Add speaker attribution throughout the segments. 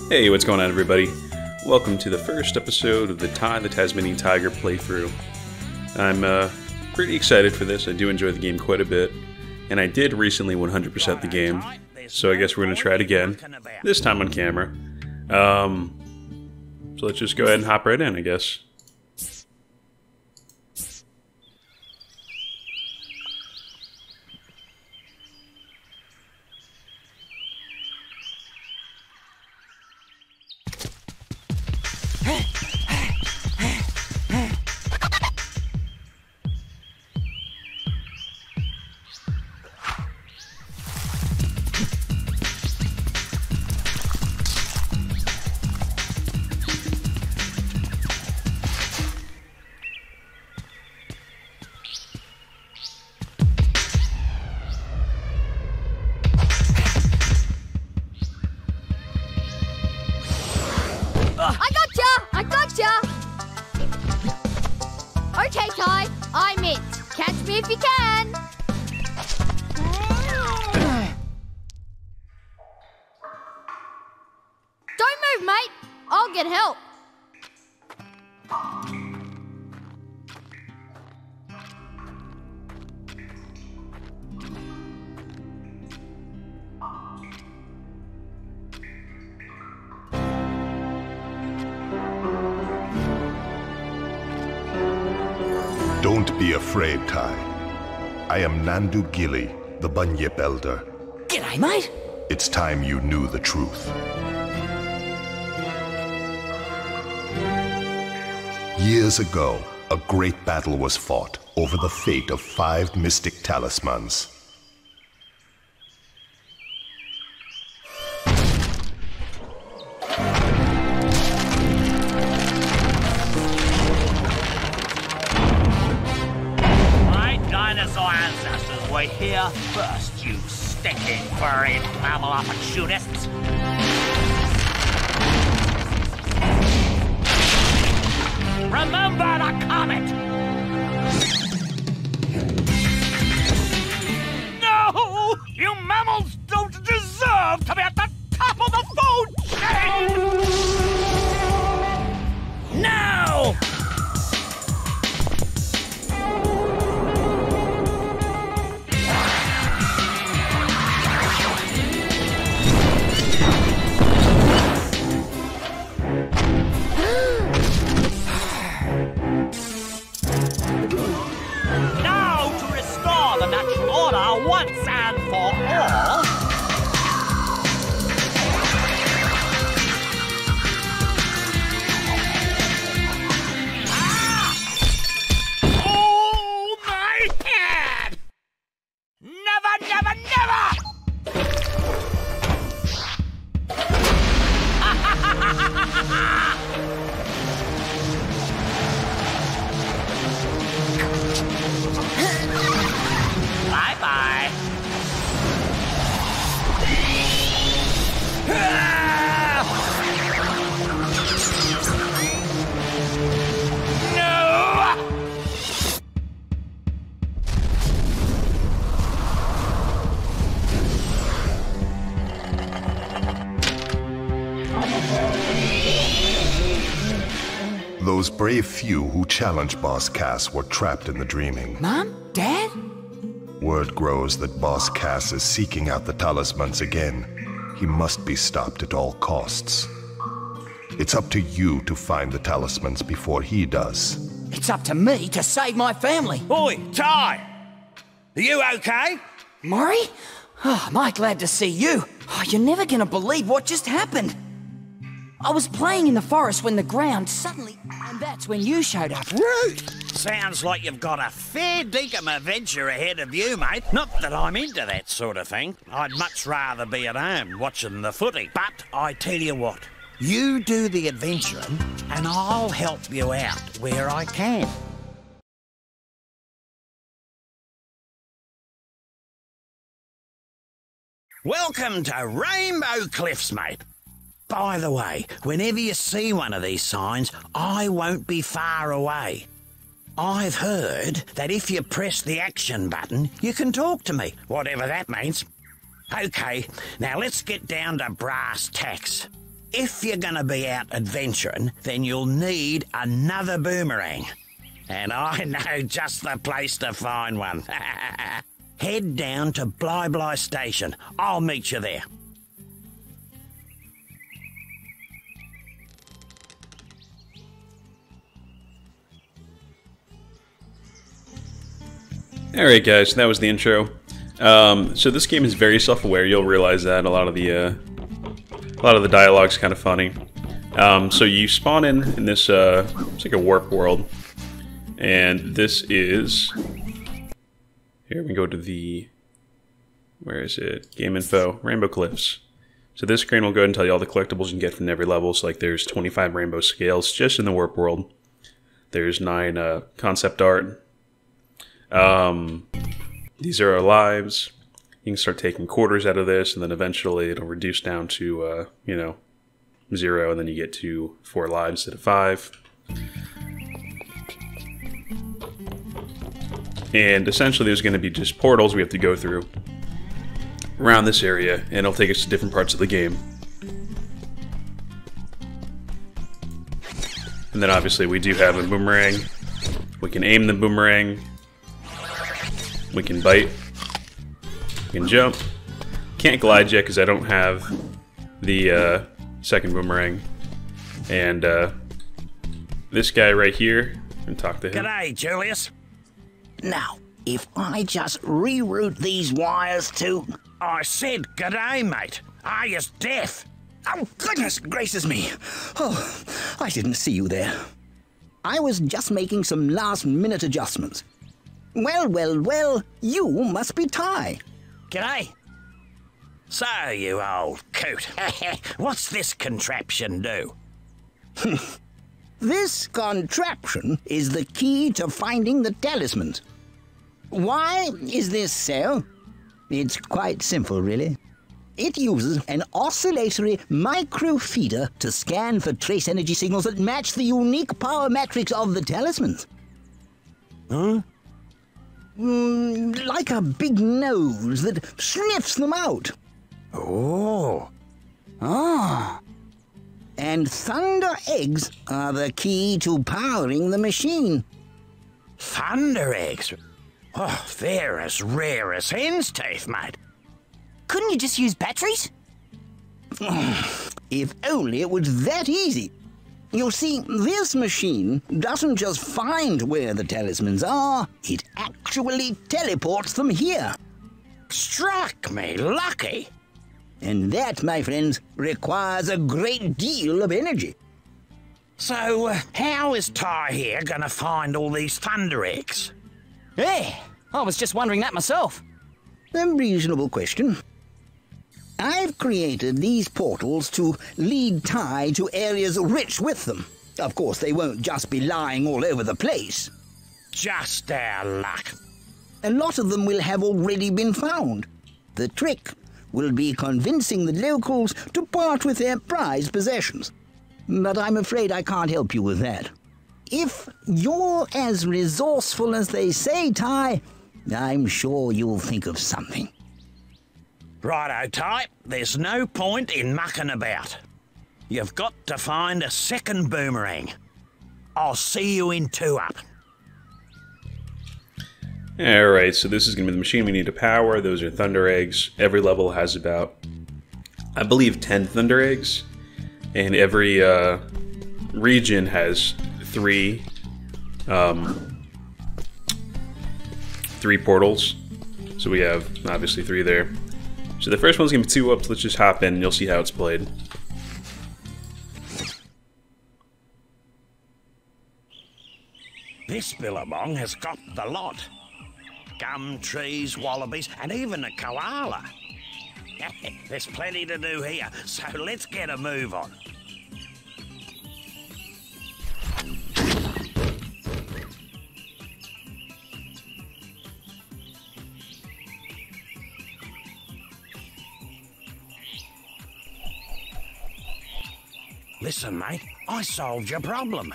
Speaker 1: Hey, what's going on, everybody? Welcome to the first episode of the Ty the Tasmanian Tiger playthrough. I'm pretty excited for this. I do enjoy the game quite a bit, and I did recently 100% the game, so I guess we're going to try it again, this time on camera. So let's just go ahead and hop right in, I guess.
Speaker 2: I gotcha! Okay, Ty, I'm it. Catch me if you can. Don't move, mate. I'll get help.
Speaker 3: Don't be afraid, Ty. I am Nandu Gilly, the Bunyip Elder.
Speaker 4: G'day, mate.
Speaker 3: It's time you knew the truth. Years ago, a great battle was fought over the fate of 5 mystic talismans.
Speaker 5: Dinosaur ancestors were here first, you stinking furry mammal opportunists. Remember the comet! No! You mammals don't deserve to be at the top of the food chain! No! Once and for all. Oh, my head! Never, never, never! Bye-bye.
Speaker 3: Those brave few who challenged Boss Cass were trapped in the dreaming.
Speaker 4: Mom? Dad?
Speaker 3: Word grows that Boss Cass is seeking out the talismans again. He must be stopped at all costs. It's up to you to find the talismans before he does.
Speaker 4: It's up to me to save my family.
Speaker 5: Oi, Ty! Are you okay?
Speaker 4: Maury? Oh, am I glad to see you. Oh, you're never gonna believe what just happened. I was playing in the forest when the ground suddenly... And that's when you showed up.
Speaker 5: Rude! Sounds like you've got a fair dinkum adventure ahead of you, mate. Not that I'm into that sort of thing. I'd much rather be at home watching the footy. But I tell you what, you do the adventuring and I'll help you out where I can. Welcome to Rainbow Cliffs, mate. By the way, whenever you see one of these signs, I won't be far away. I've heard that if you press the action button, you can talk to me, whatever that means. Okay, now let's get down to brass tacks. if you're gonna be out adventuring, then you'll need another boomerang. And I know just the place to find one. Head down to Bly Bly Station. I'll meet you there.
Speaker 1: Alright guys, that was the intro. So this game is very self-aware. You'll realize that a lot of the dialogue's kind of funny. So you spawn in this it's like a warp world, and this is here we go to the where is it? Game info, Rainbow Cliffs. So this screen will go ahead and tell you all the collectibles you can get from every level. So like there's 25 rainbow scales just in the warp world. There's 9 concept art. These are our lives. You can start taking quarters out of this, and then eventually it'll reduce down to, 0, and then you get to 4 lives instead of 5. And essentially there's going to be just portals we have to go through around this area, and it'll take us to different parts of the game. And then obviously we do have a boomerang. We can aim the boomerang. We can bite. We can jump. Can't glide yet because I don't have the second boomerang. And this guy right here, and talk to him.
Speaker 5: G'day, Julius. Now, if I just reroute these wires to... I said g'day, mate. Are you deaf?
Speaker 6: Oh, goodness gracious me. Oh, I didn't see you there. I was just making some last-minute adjustments. Well, you must be Ty.
Speaker 5: G'day. So, you old coot. What's this contraption do?
Speaker 6: This contraption is the key to finding the talismans. Why is this so? It's quite simple, really. It uses an oscillatory microfeeder to scan for trace energy signals that match the unique power matrix of the talismans.
Speaker 5: Huh?
Speaker 6: Like a big nose that sniffs them out.
Speaker 5: Oh.
Speaker 6: Ah. And thunder eggs are the key to powering the machine.
Speaker 5: Thunder eggs? Oh, they're as rare as hen's teeth, mate.
Speaker 4: Couldn't you just use batteries?
Speaker 6: If only it was that easy. You see, this machine doesn't just find where the talismans are, it actually teleports them here.
Speaker 5: Struck me lucky.
Speaker 6: And that, my friends, requires a great deal of energy.
Speaker 5: So, how is Ty here gonna find all these thunder eggs?
Speaker 4: Yeah, I was just wondering that myself.
Speaker 6: A reasonable question. I've created these portals to lead Ty to areas rich with them. Of course, they won't just be lying all over the place.
Speaker 5: Just our luck.
Speaker 6: A lot of them will have already been found. The trick will be convincing the locals to part with their prized possessions. But I'm afraid I can't help you with that. If you're as resourceful as they say, Ty, I'm sure you'll think of something.
Speaker 5: Righto, Ty. There's no point in mucking about. You've got to find a second boomerang. I'll see you in 2-up.
Speaker 1: Alright, so this is going to be the machine we need to power. Those are thunder eggs. Every level has about, I believe, 10 thunder eggs. And every region has 3 portals. So we have, obviously, 3 there. So the first one's going to be 2-ups. Let's just hop in and you'll see how it's played.
Speaker 5: This billabong has got the lot. Gum trees, wallabies, and even a koala. There's plenty to do here, so let's get a move on. Listen, mate, I solved your problem.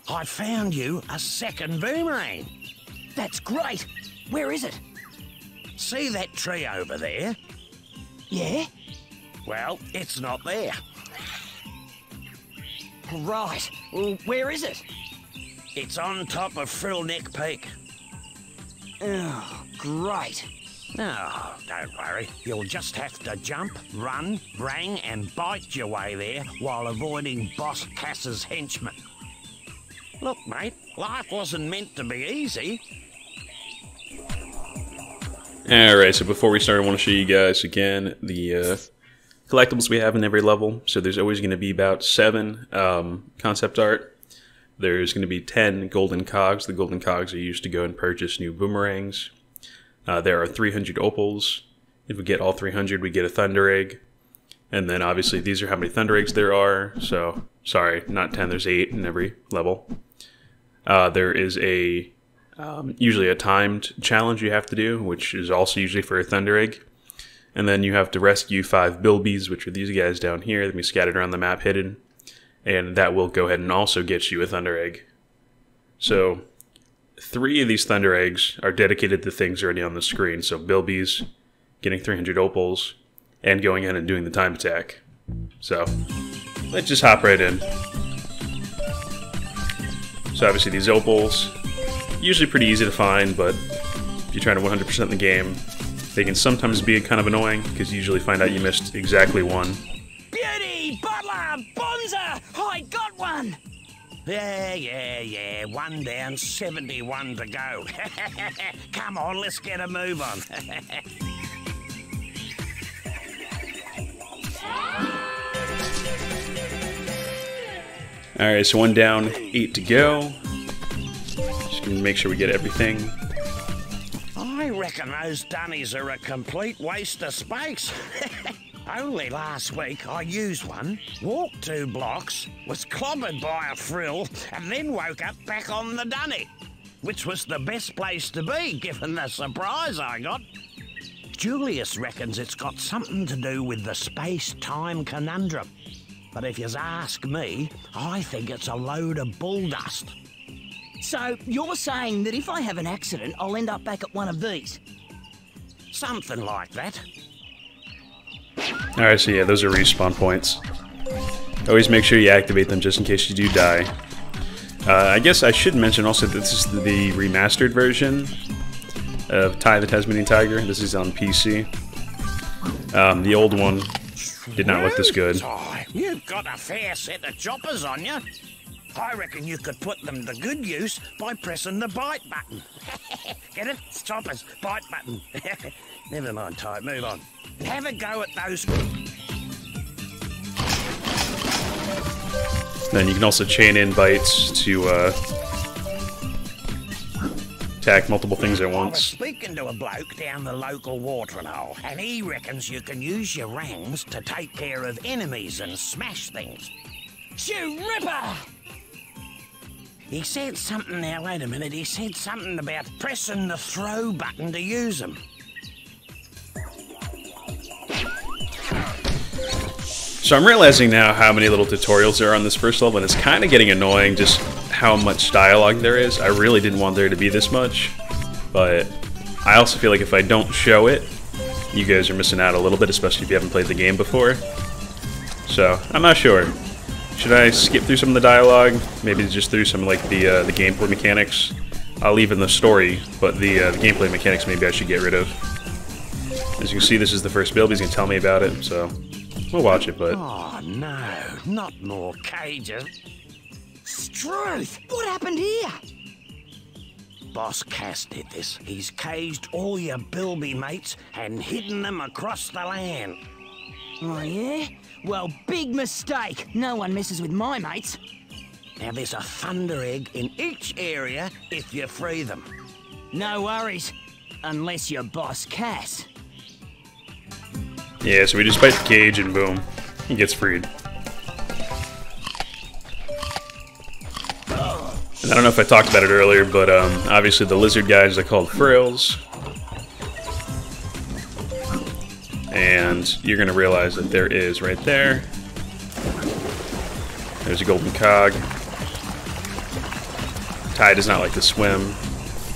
Speaker 5: I found you a second boomerang.
Speaker 4: That's great. Where is it?
Speaker 5: See that tree over there?
Speaker 4: Yeah?
Speaker 5: Well, it's not there.
Speaker 4: Right. Well, where is it?
Speaker 5: It's on top of Frillneck Peak.
Speaker 4: Oh, great.
Speaker 5: Oh, don't worry. You'll just have to jump, run, brang and bite your way there while avoiding Boss Cass's henchmen. Look, mate, life wasn't meant to be easy.
Speaker 1: Alright, so before we start, I want to show you guys again the collectibles we have in every level. So there's always going to be about 7 concept art. There's going to be 10 golden cogs. The golden cogs are used to go and purchase new boomerangs. There are 300 opals. If we get all 300, we get a thunder egg. And then obviously these are how many thunder eggs there are. So, sorry, not 10, there's 8 in every level. There is a usually a timed challenge you have to do, which is also usually for a thunder egg. And then you have to rescue 5 bilbies, which are these guys down here. They'll be scattered around the map hidden. And that will go ahead and also get you a thunder egg. So 3 of these thunder eggs are dedicated to things already on the screen. So bilbies, getting 300 opals, and going in and doing the time attack. So let's just hop right in. So obviously these opals, usually pretty easy to find, but if you're trying to 100% the game, they can sometimes be kind of annoying, because you usually find out you missed exactly one.
Speaker 4: Beauty! Butler! Bonza! I got one!
Speaker 5: Yeah. 1 down, 71 to go. Come on, let's get a move on.
Speaker 1: Alright, so 1 down, 8 to go. Just gonna make sure we get everything.
Speaker 5: I reckon those dunnies are a complete waste of space. Only last week I used one, walked 2 blocks, was clobbered by a frill, and then woke up back on the dunny, which was the best place to be, given the surprise I got. Julius reckons it's got something to do with the space-time conundrum. But if you ask me, I think it's a load of bull dust.
Speaker 4: So, you're saying that if I have an accident, I'll end up back at one of these?
Speaker 5: Something like that.
Speaker 1: Alright, so yeah, those are respawn points. Always make sure you activate them just in case you do die. I guess I should mention also that this is the remastered version of Ty the Tasmanian Tiger. This is on PC. The old one did not look this good.
Speaker 5: Ty, you've got a fair set of choppers on you. I reckon you could put them to good use by pressing the bite button. Get it? It's choppers, bite button. Never mind, Ty, move on. Have a go at those.
Speaker 1: Then you can also chain in bites to attack multiple things at
Speaker 5: I was
Speaker 1: once.
Speaker 5: speaking to a bloke down the local watering hole, and he reckons you can use your rangs to take care of enemies and smash things.
Speaker 4: Shoe Ripper!
Speaker 5: He said something, now wait a minute, he said something about pressing the throw button to use them.
Speaker 1: So I'm realizing now how many little tutorials there are on this first level, and it's kind of getting annoying just how much dialogue there is. I really didn't want there to be this much, but I also feel like if I don't show it, you guys are missing out a little bit, especially if you haven't played the game before. So, I'm not sure. Should I skip through some of the dialogue? Maybe just through some like the gameplay mechanics? I'll leave in the story, but the gameplay mechanics maybe I should get rid of. As you can see, this is the first build. He's going to tell me about it, so we'll watch it, but...
Speaker 5: Oh no, not more cages.
Speaker 4: Struth! What happened here?
Speaker 5: Boss Cass did this. He's caged all your bilby mates and hidden them across the land.
Speaker 4: Oh yeah? Well, big mistake. No one messes with my mates.
Speaker 5: Now there's a thunder egg in each area if you free them.
Speaker 4: No worries. Unless you're Boss Cass.
Speaker 1: Yeah, so we just bite the cage and boom, he gets freed. And I don't know if I talked about it earlier, but obviously the lizard guys are called frills. And you're going to realize that there is right there. There's a golden cog. Ty does not like to swim,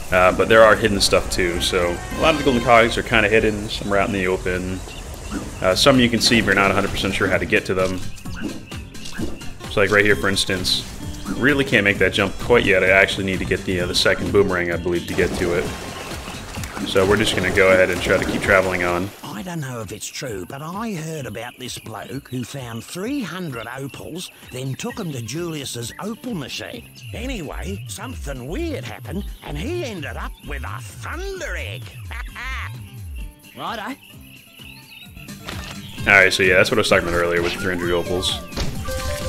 Speaker 1: but there are hidden stuff too. So a lot of the golden cogs are kind of hidden. Some are out in the open. Some you can see, but you're not 100% sure how to get to them. So So like right here, for instance, really can't make that jump quite yet. I actually need to get the second boomerang, I believe, to get to it. So we're just going to go ahead and try to keep traveling on.
Speaker 5: I don't know if it's true, but I heard about this bloke who found 300 opals, then took them to Julius's opal machine. Anyway, something weird happened, and he ended up with a thunder egg.
Speaker 4: Righto.
Speaker 1: Alright, so yeah, that's what I was talking about earlier with 300 opals.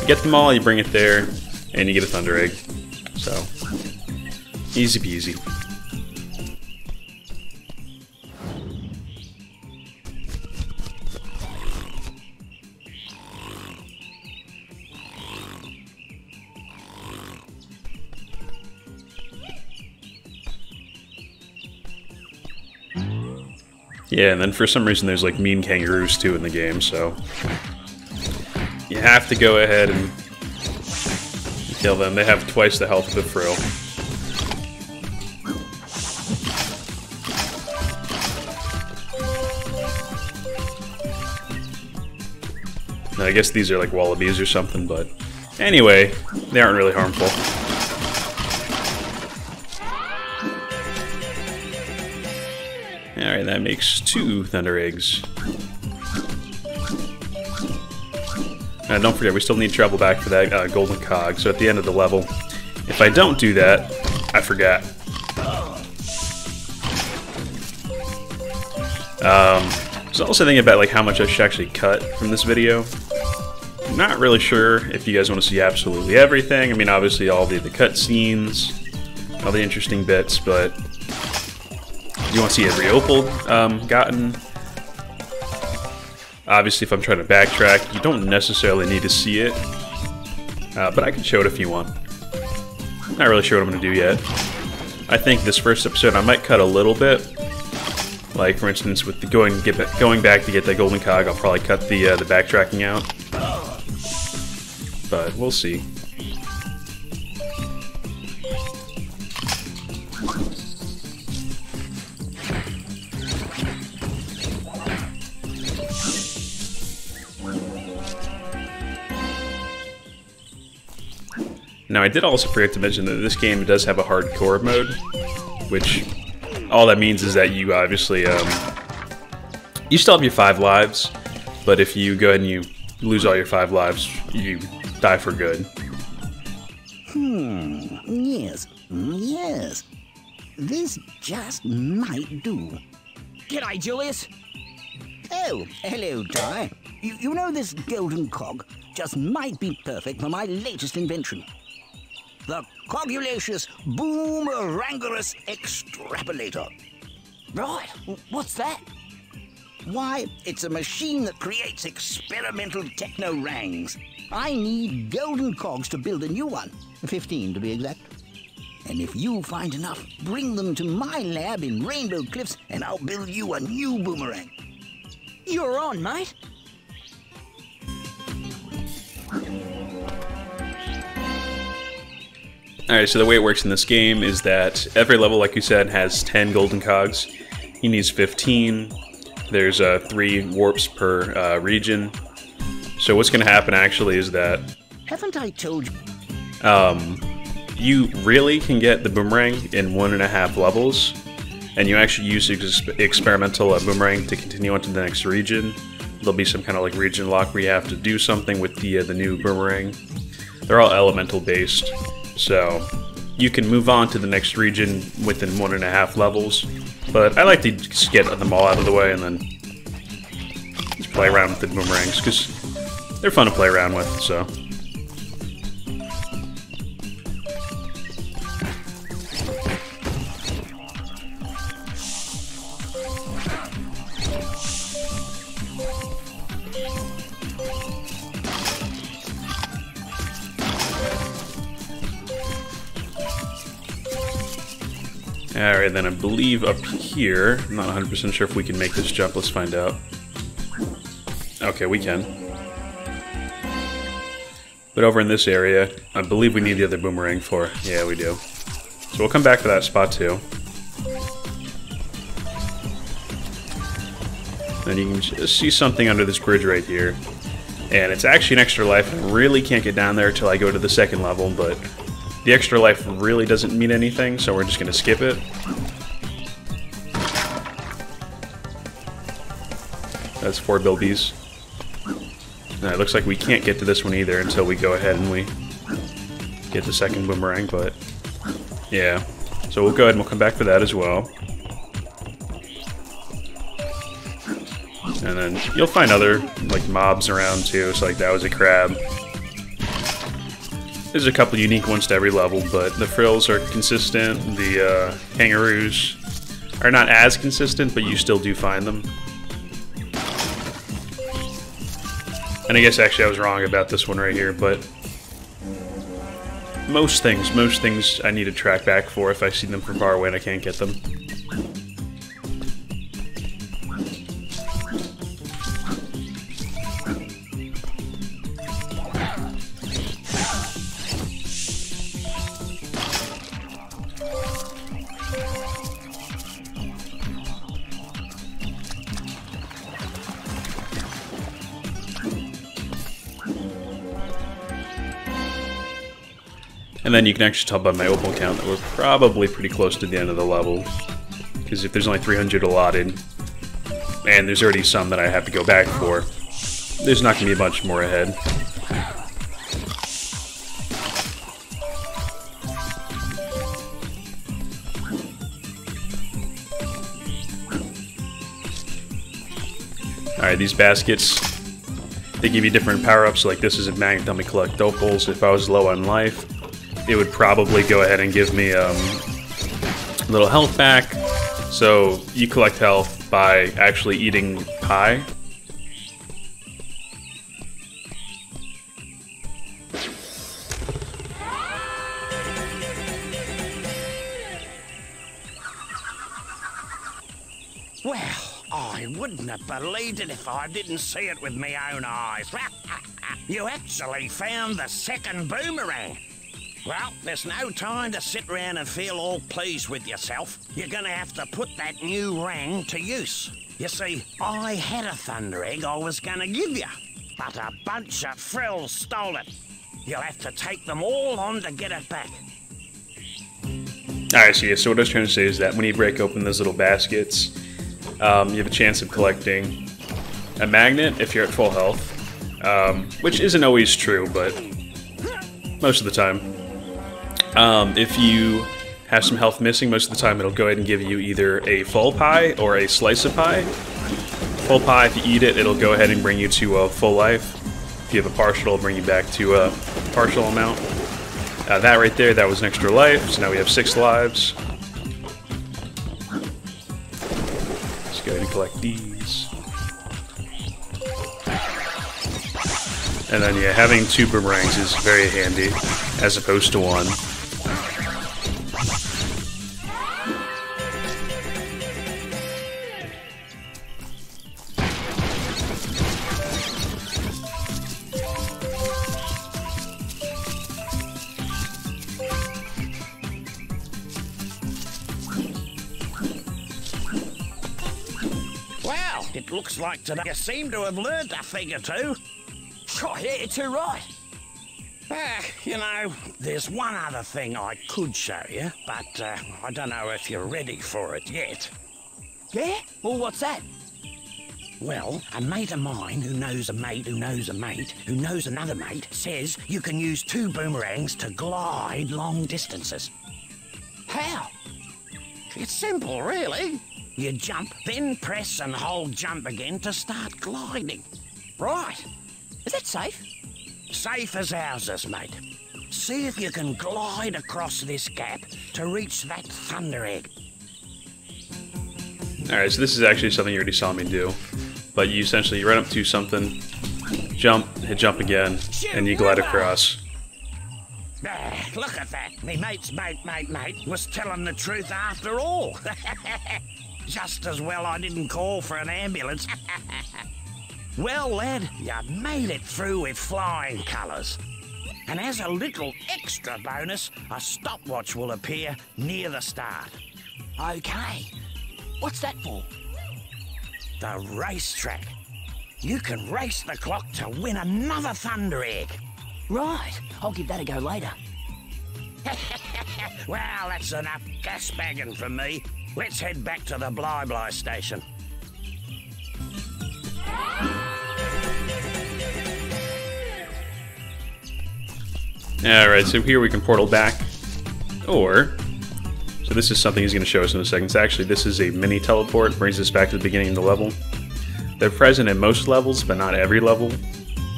Speaker 1: You get them all, you bring it there, and you get a thunder egg. So, easy peasy. Yeah, and then for some reason there's like mean kangaroos too in the game, so you have to go ahead and kill them. They have twice the health of the frill. Now, I guess these are like wallabies or something, but anyway, they aren't really harmful. Alright, that makes 2 thunder eggs. And don't forget, we still need to travel back for that golden cog, so at the end of the level, if I don't do that, I forgot. I was also thinking about like how much I should actually cut from this video. I'm not really sure if you guys want to see absolutely everything. I mean, obviously all the cutscenes, all the interesting bits, but you want to see every opal gotten. Obviously, if I'm trying to backtrack, you don't necessarily need to see it, but I can show it if you want. Not really sure what I'm going to do yet. I think this first episode I might cut a little bit. Like, for instance, with the going back to get that golden cog, I'll probably cut the backtracking out. But we'll see. Now, I did also forget to mention that this game does have a hardcore mode, which all that means is that you obviously, you still have your 5 lives, but if you go ahead and you lose all your 5 lives, you die for good.
Speaker 6: Yes. This just might do.
Speaker 4: G'day, Julius.
Speaker 6: Oh, hello, Ty. You know, this golden cog just might be perfect for my latest invention. The Cogulacious Boomerangorous Extrapolator.
Speaker 4: Right, what's that?
Speaker 6: Why, it's a machine that creates experimental techno-rangs. I need golden cogs to build a new one, 15 to be exact. And if you find enough, bring them to my lab in Rainbow Cliffs and I'll build you a new boomerang.
Speaker 4: You're on, mate.
Speaker 1: Alright, so the way it works in this game is that every level, like you said, has 10 golden cogs. He needs 15. There's 3 warps per region. So what's going to happen actually is that
Speaker 6: Haven't I told you?
Speaker 1: You really can get the boomerang in 1.5 levels, and you actually use experimental boomerang to continue on to the next region. There'll be some kind of like region lock where you have to do something with the new boomerang. They're all elemental based. So you can move on to the next region within 1.5 levels, but I like to just get them all out of the way and then just play around with the boomerangs, because they're fun to play around with, so. Alright, then I believe up here, I'm not 100% sure if we can make this jump, let's find out. Okay, we can. But over in this area, I believe we need the other boomerang for, yeah, we do. So we'll come back to that spot too. Then you can just see something under this bridge right here. And it's actually an extra life. I really can't get down there till I go to the second level, but the extra life really doesn't mean anything, so we're just going to skip it. That's 4 bilbies. Now, it looks like we can't get to this one either until we go ahead and we get the second boomerang, but yeah. So we'll go ahead and we'll come back for that as well. And then you'll find other like mobs around too, so like that was a crab. There's a couple unique ones to every level, but the frills are consistent. The kangaroos are not as consistent, but you still do find them. And I guess actually I was wrong about this one right here, but most things I need to track back for if I see them from far away and I can't get them. And then you can actually tell by my opal count that we're probably pretty close to the end of the level. Because if there's only 300 allotted, and there's already some that I have to go back for, there's not going to be much more ahead. Alright, these baskets, they give you different power-ups. Like this is a magnet to help me collect opals. If I was low on life, it would probably go ahead and give me a little health back. So you collect health by actually eating pie.
Speaker 5: Well, I wouldn't have believed it if I didn't see it with my own eyes. You actually found the second boomerang. Well, there's no time to sit around and feel all pleased with yourself. You're gonna have to put that new rang to use. You see, I had a thunder egg I was gonna give you, but a bunch of frills stole it. You'll have to take them all on to get it back.
Speaker 1: Alright, so yeah, so what I was trying to say is that when you break open those little baskets, you have a chance of collecting a magnet if you're at full health, which isn't always true, but most of the time. If you have some health missing, most of the time it'll go ahead and give you either a full pie or a slice of pie. Full pie, if you eat it, it'll go ahead and bring you to a full life. If you have a partial, it'll bring you back to a partial amount. That right there, that was an extra life, so now we have 6 lives. Let's go ahead and collect these. And then, yeah, having 2 boomerangs is very handy, as opposed to 1.
Speaker 5: Well, it looks like today you seem to have learned a thing or two.
Speaker 4: Oh, yeah, you're too right.
Speaker 5: You know, there's one other thing I could show you, but I don't know if you're ready for it yet.
Speaker 4: Yeah? Well, what's that?
Speaker 5: Well, a mate of mine who knows a mate who knows a mate who knows another mate says you can use 2 boomerangs to glide long distances.
Speaker 4: How?
Speaker 5: It's simple, really. You jump, then press and hold jump again to start gliding.
Speaker 4: Right. Is that safe?
Speaker 5: Safe as houses, mate. See if you can glide across this gap to reach that thunder egg.
Speaker 1: Alright, so this is actually something you already saw me do. But you essentially run up to something, jump, hit jump again, and you glide across.
Speaker 5: Look at that. Me mate's mate was telling the truth after all. Just as well I didn't call for an ambulance. Well, lad, you made it through with flying colours. And as a little extra bonus, a stopwatch will appear near the start.
Speaker 4: Okay. What's that for?
Speaker 5: The racetrack. you can race the clock to win another Thunder Egg.
Speaker 4: Right, I'll give that a go later.
Speaker 5: Well, that's enough gas bagging from me. Let's head back to the Bly station.
Speaker 1: Alright, so here we can portal back. Or, so this is something he's going to show us in a second. So actually, this is a mini teleport, brings us back to the beginning of the level. They're present in most levels, but not every level.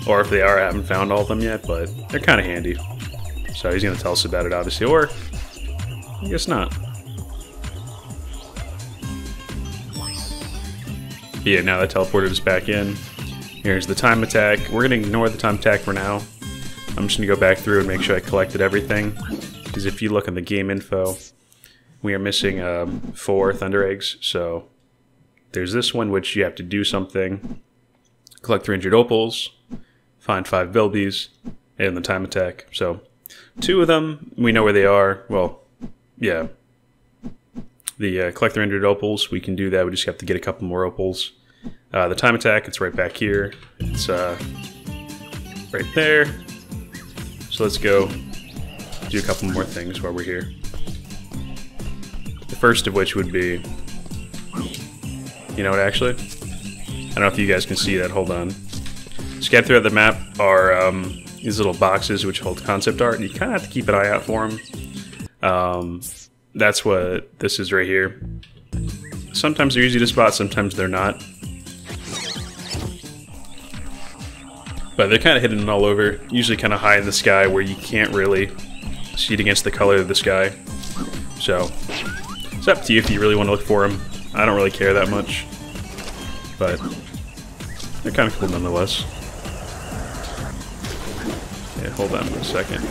Speaker 1: Or if they are, I haven't found all of them yet, but they're kind of handy. So he's going to tell us about it, obviously, or I guess not. Yeah, now that teleported us back in. Here's the time attack. We're going to ignore the time attack for now. I'm just going to go back through and make sure I collected everything. Because if you look in the game info, we are missing 4 Thunder Eggs. So there's this one, which you have to do something. Collect 300 opals, find 5 bilbies, and the time attack. So 2 of them, we know where they are. Well, yeah. The collect 300 opals, we can do that. We just have to get a couple more opals. The time attack, it's right back here. It's right there. So let's go do a couple more things while we're here. The first of which would be, you know what, actually? I don't know if you guys can see that. Hold on. Scan throughout the map are these little boxes which hold concept art. You kind of have to keep an eye out for them. That's what this is right here. Sometimes they're easy to spot, sometimes they're not. But they're kind of hidden all over, usually kind of high in the sky where you can't really see it against the color of the sky. So, it's up to you if you really want to look for them. I don't really care that much. But, they're kind of cool nonetheless. Yeah, hold on for a second.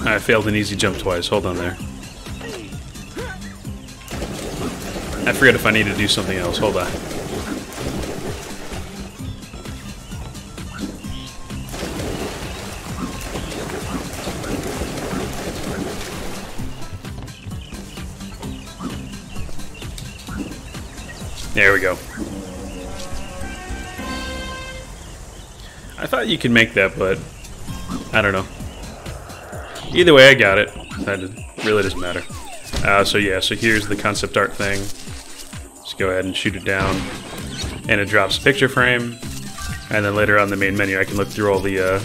Speaker 1: I failed an easy jump twice. Hold on there. I forget if I need to do something else. Hold on. There we go. I thought you could make that, but I don't know. Either way, I got it. That really doesn't matter. So yeah, so here's the concept art thing. Just go ahead and shoot it down. And it drops a picture frame. And then later on in the main menu, I can look through all the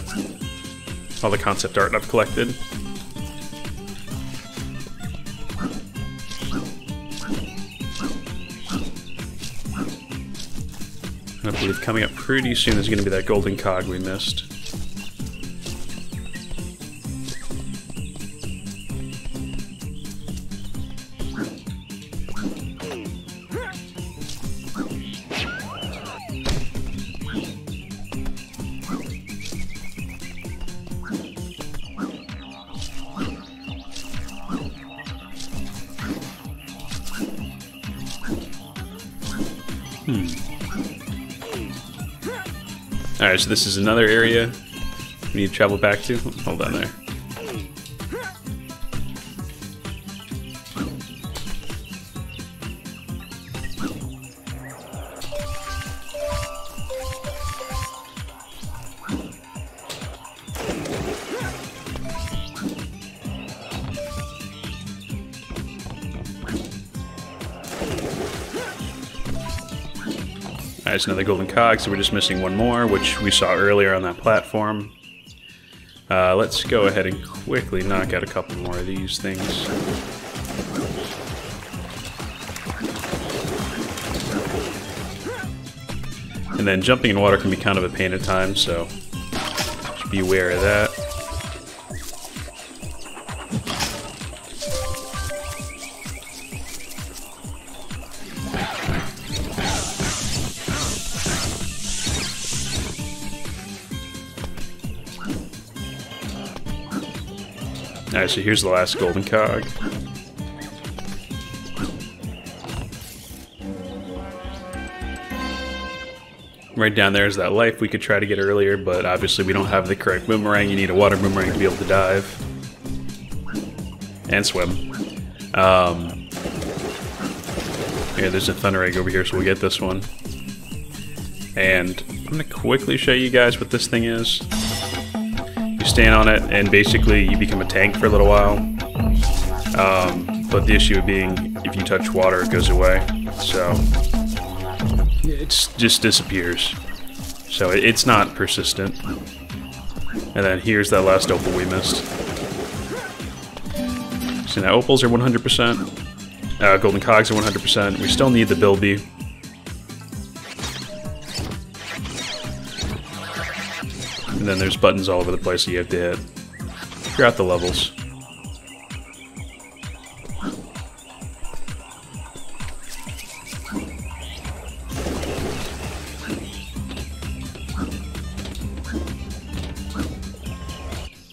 Speaker 1: concept art I've collected. I believe coming up pretty soon is going to be that golden cog we missed. Alright, so this is another area we need to travel back to. Hold on there. Alright, so another golden cog, so we're just missing one more, which we saw earlier on that platform. Let's go ahead and quickly knock out a couple more of these things. And then jumping in water can be kind of a pain at times, so just be aware of that. Alright, so here's the last golden cog. Right down there is that life we could try to get earlier, but obviously we don't have the correct boomerang. You need a water boomerang to be able to dive. and swim. Yeah, there's a thunder egg over here, so we'll get this one. And I'm going to quickly show you guys what this thing is. You stand on it, and basically you become a tank for a little while. But the issue being, if you touch water, it goes away. So it just disappears. So it's not persistent. And then here's that last opal we missed. So now opals are 100%. Golden cogs are 100%. We still need the bilby. And then there's buttons all over the place that you have to hit throughout the levels.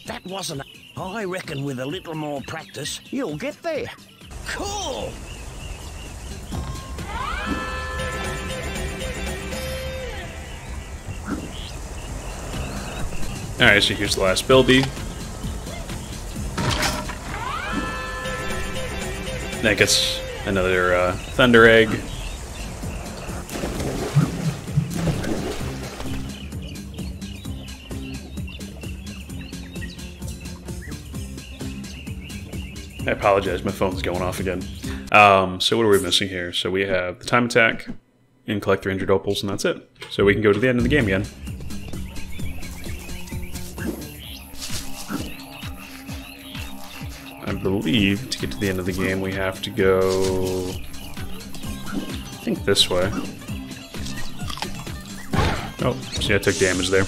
Speaker 5: That wasn't. I reckon with a little more practice, you'll get there. Cool!
Speaker 1: Alright, so here's the last bilby. That gets another thunder egg. I apologize, my phone's going off again. So what are we missing here? So we have the time attack and collect 300 opals, and that's it. So we can go to the end of the game again. I believe to get to the end of the game we have to go, I think this way. Oh, see I took damage there.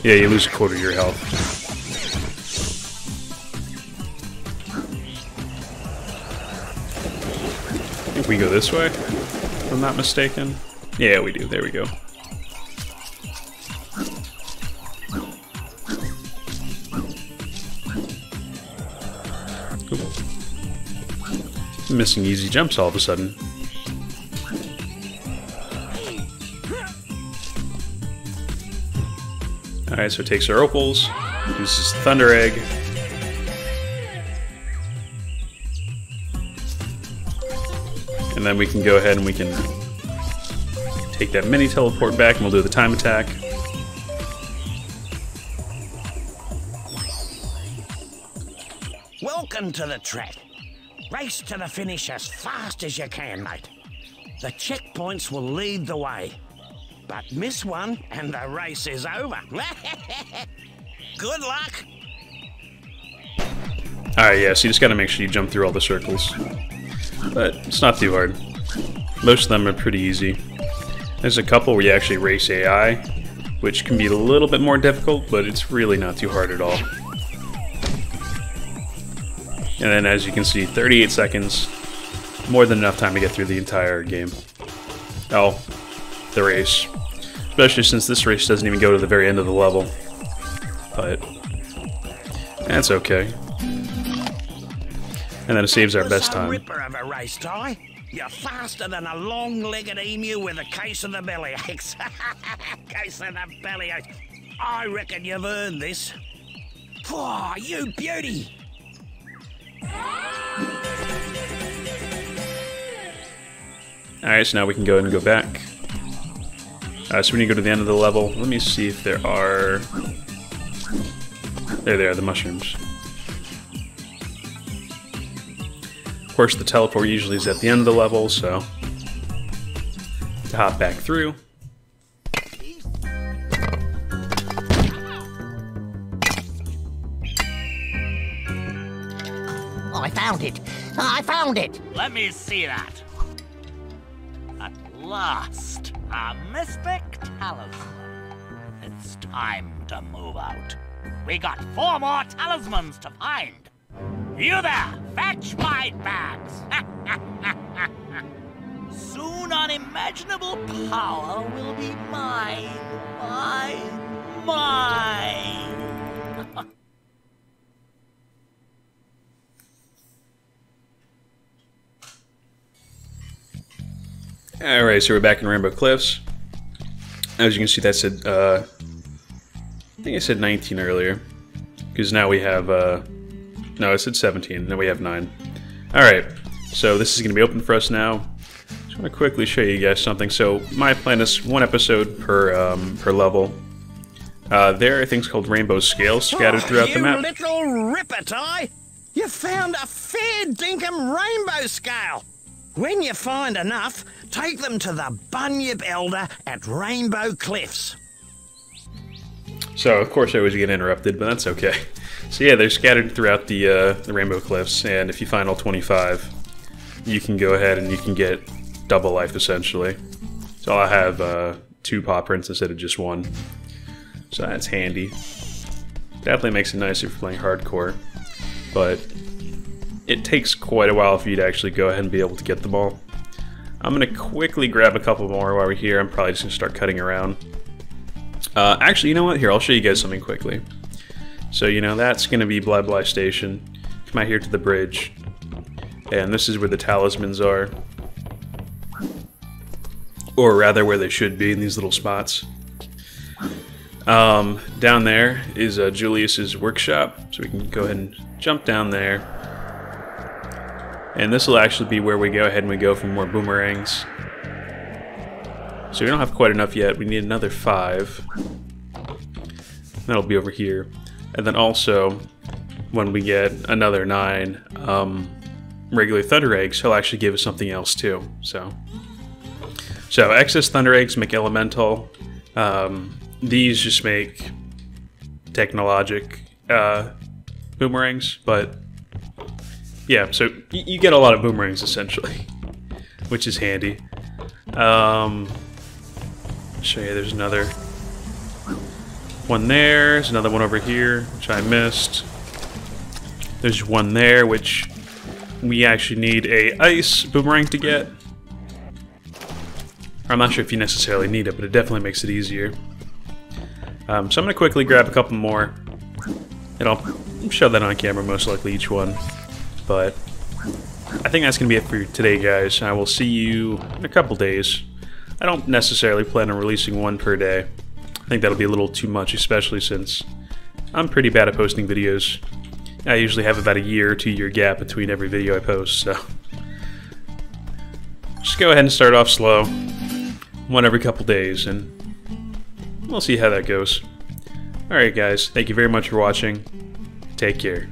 Speaker 1: Yeah, you lose a quarter of your health. I think we go this way, if I'm not mistaken. Yeah, we do. There we go. Missing easy jumps all of a sudden. Alright, so it takes our opals, uses thunder egg. And then we can go ahead and we can take that mini teleport back and we'll do the time attack.
Speaker 5: Welcome to the track. Race to the finish as fast as you can, mate. The checkpoints will lead the way. But miss one and the race is over. Good luck!
Speaker 1: Alright, yeah, so you just gotta make sure you jump through all the circles. But it's not too hard. Most of them are pretty easy. There's a couple where you actually race AI, which can be a little bit more difficult, but it's really not too hard at all. And then as you can see, 38 seconds, more than enough time to get through the entire game. Oh, the race. Especially since this race doesn't even go to the very end of the level. But that's okay. And then it saves our best time.
Speaker 5: Ripper of a race, Ty. You're faster than a long-legged emu with a case of the bellyaches. Case of the bellyaches. I reckon you've earned this. Phew, you beauty!
Speaker 1: Alright, so now we can go ahead and go back. So we need to go to the end of the level. Let me see if there are... There they are, the mushrooms. Of course, the teleport usually is at the end of the level, so... To hop back through.
Speaker 7: I found it! I found it!
Speaker 8: Let me see that. At last, a mystic talisman. It's time to move out. We got 4 more talismans to find. You there, fetch my bags. Soon unimaginable power will be mine. Mine.
Speaker 1: Alright, so we're back in Rainbow Cliffs. As you can see, that said, I think I said 19 earlier. Because now we have No, it said 17. Then we have 9. Alright, so this is going to be open for us now. Just want to quickly show you guys something. So my plan is 1 episode per level. There are things called rainbow scales scattered throughout the map.
Speaker 5: You little ripper, Ty! You found a fair dinkum rainbow scale! When you find enough, take them to the Bunyip Elder at Rainbow Cliffs.
Speaker 1: So, of course I always get interrupted, but that's okay. So yeah, they're scattered throughout the Rainbow Cliffs, and if you find all 25, you can go ahead and you can get double life, essentially. So I'll have 2 paw prints instead of just 1. So that's handy. Definitely makes it nicer for playing hardcore, but it takes quite a while for you to actually go ahead and be able to get them all. I'm going to quickly grab a couple more while we're here. I'm probably just going to start cutting around. Actually, you know what? Here, I'll show you guys something quickly. So, you know, that's going to be Blah Blah Station. Come out here to the bridge. And this is where the talismans are. Or rather, where they should be, in these little spots. Down there is Julius's workshop. So we can go ahead and jump down there. And this will actually be where we go ahead and we go for more boomerangs. So we don't have quite enough yet. We need another 5. That'll be over here. And then also, when we get another 9 regular thunder eggs, he'll actually give us something else too. So excess thunder eggs make elemental. These just make technologic boomerangs, but yeah, so you get a lot of boomerangs essentially, which is handy. Show you, there's another one there. There's another one over here, which I missed. There's one there, which we actually need a ice boomerang to get. I'm not sure if you necessarily need it, but it definitely makes it easier. So I'm going to quickly grab a couple more, and I'll show that on camera, most likely each one. But I think that's going to be it for today, guys. I will see you in a couple days. I don't necessarily plan on releasing 1 per day. I think that'll be a little too much, especially since I'm pretty bad at posting videos. I usually have about a year or 2-year gap between every video I post, so just go ahead and start off slow, 1 every couple days, and we'll see how that goes. Alright guys, thank you very much for watching. Take care.